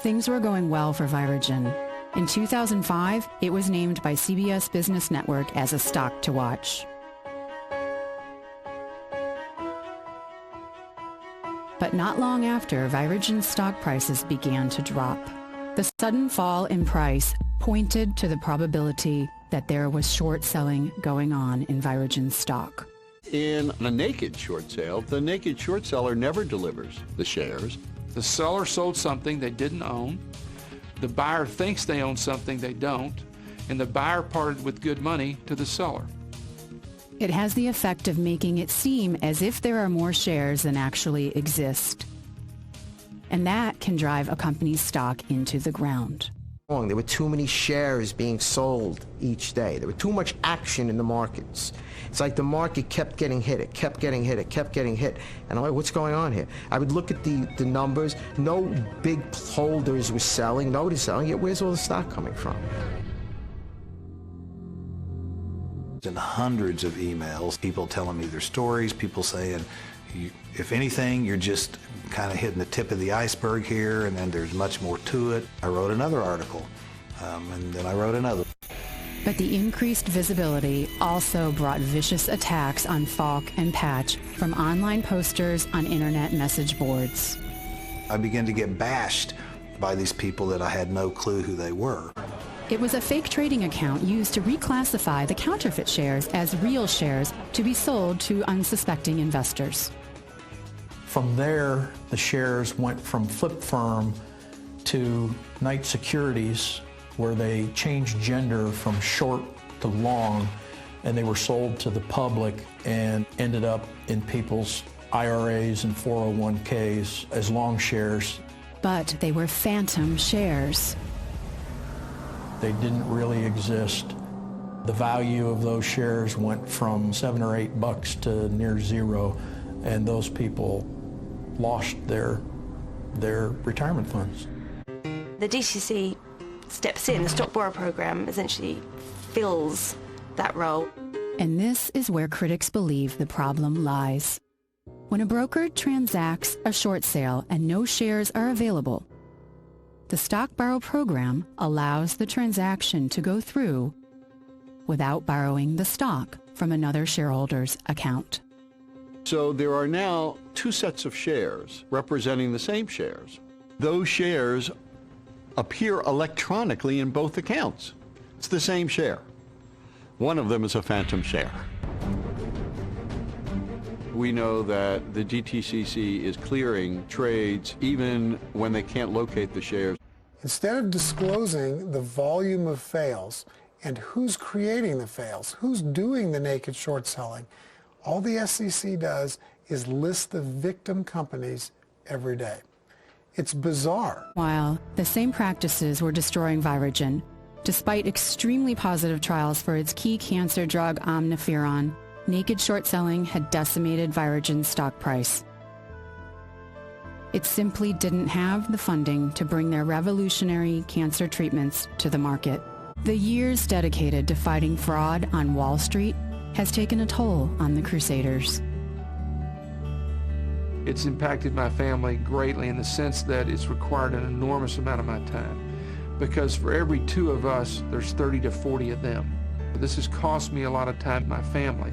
Things were going well for Virogen. In 2005, it was named by CBS Business Network as a stock to watch. But not long after, Virogen's stock prices began to drop. The sudden fall in price pointed to the probability that there was short selling going on in Virogen's stock. In a naked short sale, the naked short seller never delivers the shares. The seller sold something they didn't own. The buyer thinks they own something they don't, and the buyer parted with good money to the seller. It has the effect of making it seem as if there are more shares than actually exist. And that can drive a company's stock into the ground. There were too many shares being sold each day. There was too much action in the markets. It's like the market kept getting hit. It kept getting hit. It kept getting hit. And I'm like, what's going on here? I would look at the numbers. No big holders were selling. Nobody's selling it. Where's all the stock coming from? And hundreds of emails, people telling me their stories, people saying, if anything, you're just kind of hitting the tip of the iceberg here, and then there's much more to it. I wrote another article, and then I wrote another. But the increased visibility also brought vicious attacks on Falk and Patch from online posters on internet message boards. I began to get bashed by these people that I had no clue who they were. It was a fake trading account used to reclassify the counterfeit shares as real shares to be sold to unsuspecting investors. From there, the shares went from Flip Firm to Knight Securities, where they changed gender from short to long, and they were sold to the public and ended up in people's IRAs and 401ks as long shares. But they were phantom shares. They didn't really exist. The value of those shares went from $7 or $8 to near zero, and those people lost their retirement funds. The DTC steps in, the stock borrow program essentially fills that role. And this is where critics believe the problem lies. When a broker transacts a short sale and no shares are available, the stock borrow program allows the transaction to go through without borrowing the stock from another shareholder's account. So there are now two sets of shares representing the same shares. Those shares appear electronically in both accounts. It's the same share. One of them is a phantom share. We know that the DTCC is clearing trades even when they can't locate the shares. Instead of disclosing the volume of fails and who's creating the fails, who's doing the naked short selling, all the SEC does is list the victim companies every day. It's bizarre. While the same practices were destroying Virogen, despite extremely positive trials for its key cancer drug Omniferon, naked short selling had decimated Virogen's stock price. It simply didn't have the funding to bring their revolutionary cancer treatments to the market. The years dedicated to fighting fraud on Wall Street has taken a toll on the Crusaders. It's impacted my family greatly in the sense that it's required an enormous amount of my time, because for every two of us, there's 30 to 40 of them. This has cost me a lot of time with my family.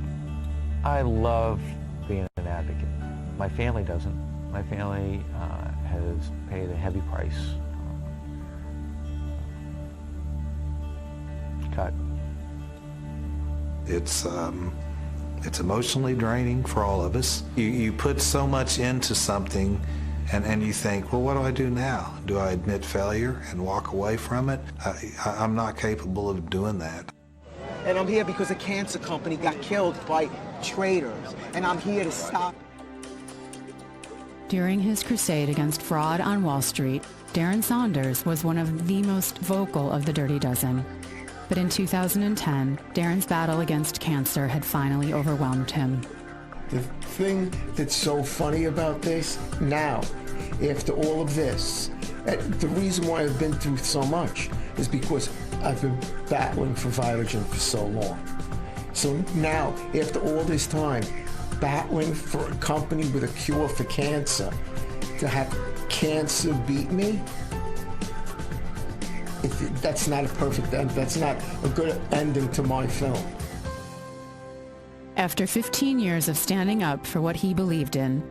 I love being an advocate. My family doesn't. My family has paid a heavy price. Cut. It's emotionally draining for all of us. You put so much into something and you think, well, what do I do now? Do I admit failure and walk away from it? I'm not capable of doing that. And I'm here because a cancer company got killed by traitors, and I'm here to stop. During his crusade against fraud on Wall Street, Darren Saunders was one of the most vocal of the Dirty Dozen. But in 2010, Darren's battle against cancer had finally overwhelmed him. The thing that's so funny about this, now, after all of this, the reason why I've been through so much is because I've been battling for Virogen for so long. So now, after all this time, battling for a company with a cure for cancer, to have cancer beat me, That's not a perfect end. That's not a good ending to my film. After 15 years of standing up for what he believed in,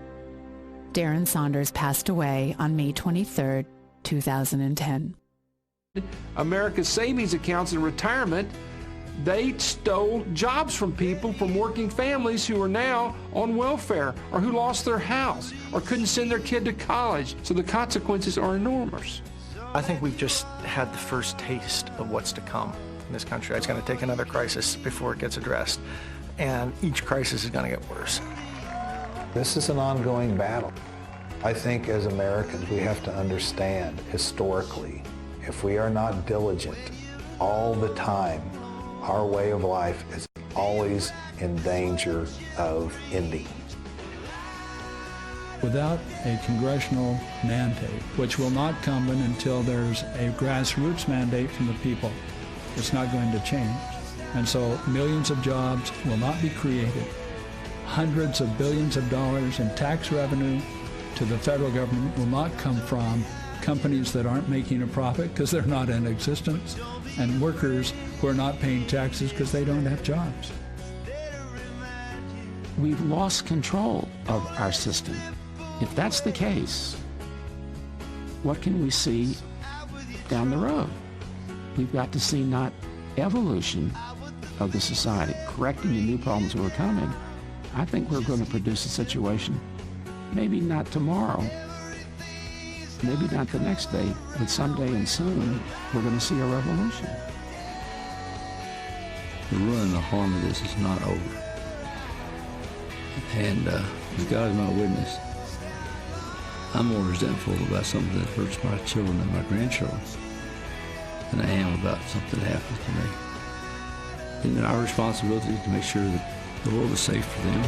Darren Saunders passed away on May 23, 2010. America's savings accounts and retirement, they stole jobs from people, from working families who are now on welfare or who lost their house or couldn't send their kid to college. So the consequences are enormous. I think we've just had the first taste of what's to come in this country. It's going to take another crisis before it gets addressed, and each crisis is going to get worse. This is an ongoing battle. I think as Americans we have to understand historically, if we are not diligent all the time, our way of life is always in danger of ending. Without a congressional mandate, which will not come in until there's a grassroots mandate from the people, it's not going to change. And so millions of jobs will not be created. Hundreds of billions of dollars in tax revenue to the federal government will not come from companies that aren't making a profit because they're not in existence, and workers who are not paying taxes because they don't have jobs. We've lost control of our system. If that's the case, what can we see down the road? We've got to see not evolution of the society, correcting the new problems that are coming. I think we're going to produce a situation, maybe not tomorrow, maybe not the next day, but someday and soon, we're going to see a revolution. The ruin and the harm of this is not over. And as God is my witness, I'm more resentful about something that hurts my children and my grandchildren than I am about something that happens to me. And our responsibility is to make sure that the world is safe for them.